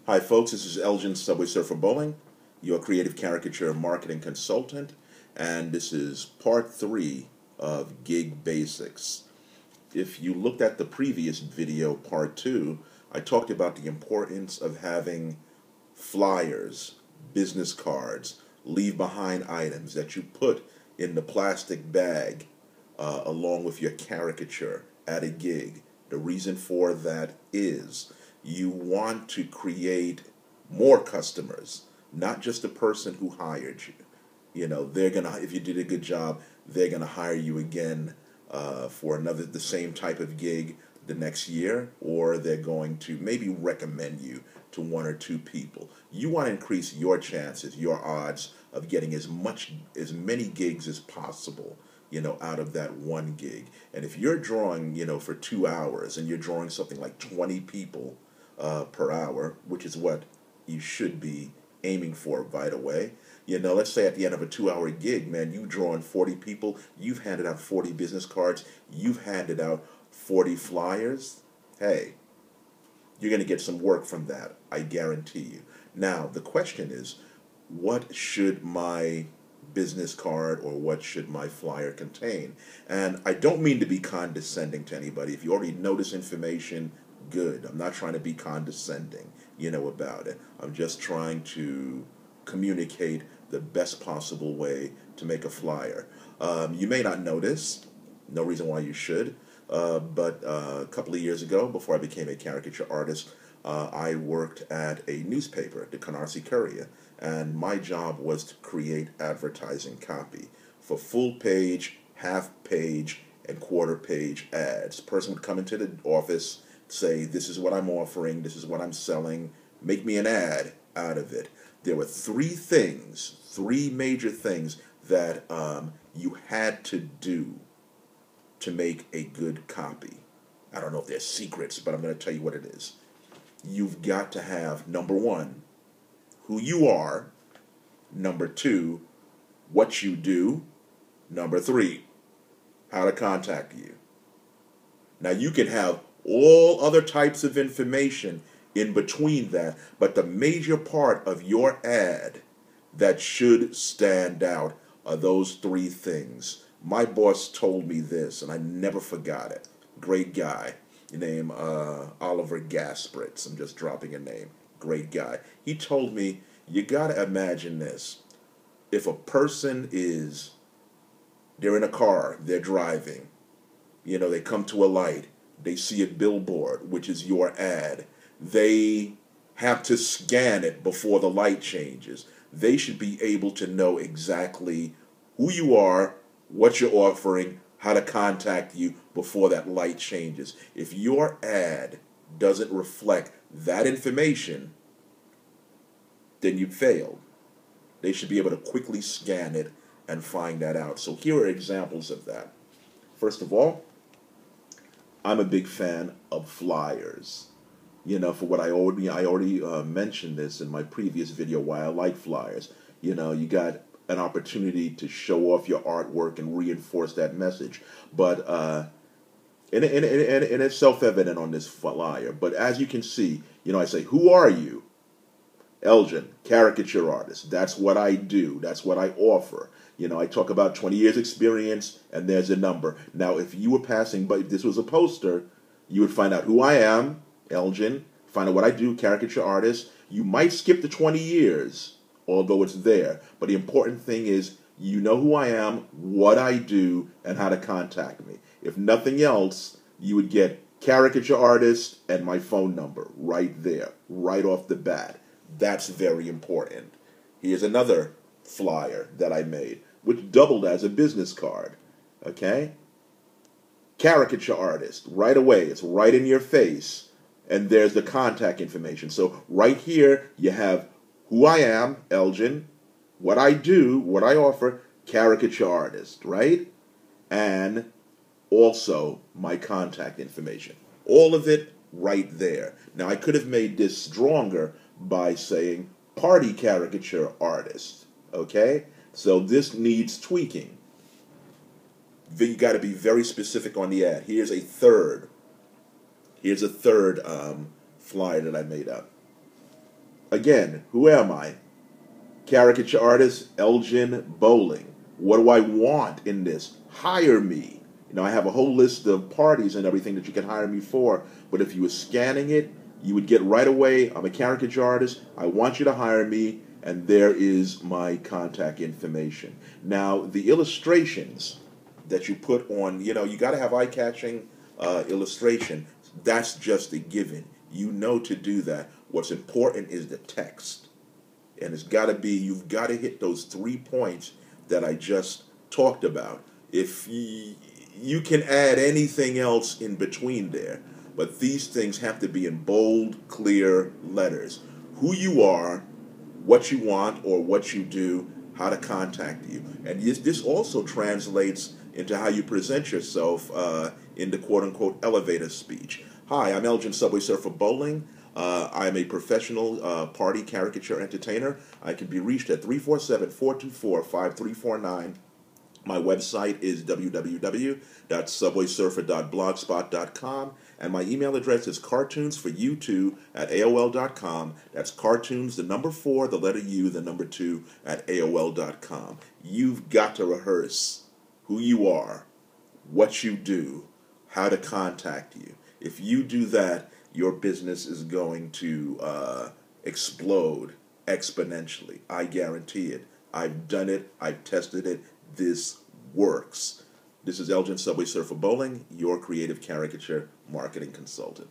Hi folks, this is Elgin Subway Surfer Bowling, your creative caricature marketing consultant, and this is part 3 of Gig Basics. If you looked at the previous video, part 2, I talked about the importance of having flyers, business cards, leave behind items that you put in the plastic bag along with your caricature at a gig. The reason for that is you want to create more customers, not just the person who hired you. You know, they're gonna, if you did a good job, they're gonna hire you again for the same type of gig the next year, or they're going to maybe recommend you to one or two people. You want to increase your chances, your odds of getting as many gigs as possible, you know, out of that one gig. And if you're drawing, you know, for 2 hours and you're drawing something like 20 people per hour, which is what you should be aiming for, by the way. You know, let's say at the end of a 2-hour gig, man, you've drawn 40 people, you've handed out 40 business cards, you've handed out 40 flyers. Hey, you're going to get some work from that, I guarantee you. Now, the question is, what should my business card or what should my flyer contain? And I don't mean to be condescending to anybody. If you already know this information, good. I'm not trying to be condescending, you know, about it. I'm just trying to communicate the best possible way to make a flyer. You may not know this, no reason why you should, but a couple of years ago, before I became a caricature artist, I worked at a newspaper, the Caricature, and my job was to create advertising copy for full page, half page, and quarter page ads. Person would come into the office, say, this is what I'm offering, this is what I'm selling, make me an ad out of it. There were three major things that you had to do to make a good copy. I don't know if they're secrets, but I'm going to tell you what it is. You've got to have, number one, who you are. Number two, what you do. Number three, how to contact you. Now, you can have all other types of information in between that, but the major part of your ad that should stand out are those three things. My boss told me this, and I never forgot it. Great guy. Named Oliver Gaspritz. I'm just dropping a name. Great guy. He told me, you got to imagine this. If a person they're in a car, they're driving, you know, they come to a light, they see a billboard, which is your ad. They have to scan it before the light changes. They should be able to know exactly who you are, what you're offering, how to contact you before that light changes. If your ad doesn't reflect that information, then you failed. They should be able to quickly scan it and find that out. So here are examples of that. First of all, I'm a big fan of flyers. You know, for what I already mentioned this in my previous video, why I like flyers. You know, you got an opportunity to show off your artwork and reinforce that message. But and it's self-evident on this flyer. But as you can see, you know, I say, who are you? Elgin, caricature artist. That's what I do. That's what I offer. You know, I talk about 20 years experience, and there's a number. Now, if you were passing, but if this was a poster, you would find out who I am, Elgin, find out what I do, caricature artist. You might skip the 20 years, although it's there. But the important thing is, you know who I am, what I do, and how to contact me. If nothing else, you would get caricature artist and my phone number right there, right off the bat. That's very important. Here's another flyer that I made, which doubled as a business card. Okay? Caricature artist, right away. It's right in your face. And there's the contact information. So right here, you have who I am, Elgin, what I do, what I offer, caricature artist, right? And also my contact information. All of it right there. Now, I could have made this stronger by saying party caricature artist, okay? So this needs tweaking. You got to be very specific on the ad. Here's a third flyer that I made up. Again, who am I? Caricature artist Elgin Bowling. What do I want in this? Hire me. I have a whole list of parties and everything that you can hire me for, but if you were scanning it, you would get right away, I'm a caricature artist, I want you to hire me, and there is my contact information. Now, the illustrations that you put on, you got to have eye-catching illustration. That's just a given. You know to do that. What's important is the text. And it's got to be, you've got to hit those 3 points that I just talked about. If you can add anything else in between there, but these things have to be in bold, clear letters. Who you are, what you want or what you do, how to contact you. And this also translates into how you present yourself in the quote-unquote elevator speech. Hi, I'm Elgin Subway Surfer Bowling. I'm a professional party caricature entertainer. I can be reached at 347-424-5349. My website is www.subwaysurfer.blogspot.com, and my email address is cartoonsforyou2@aol.com. That's cartoons, the number 4, the letter U, the number 2, at aol.com. You've got to rehearse who you are, what you do, how to contact you. If you do that, your business is going to explode exponentially. I guarantee it. I've done it. I've tested it. This works. This is Elgin Subway Surfer Bowling, your creative caricature marketing consultant.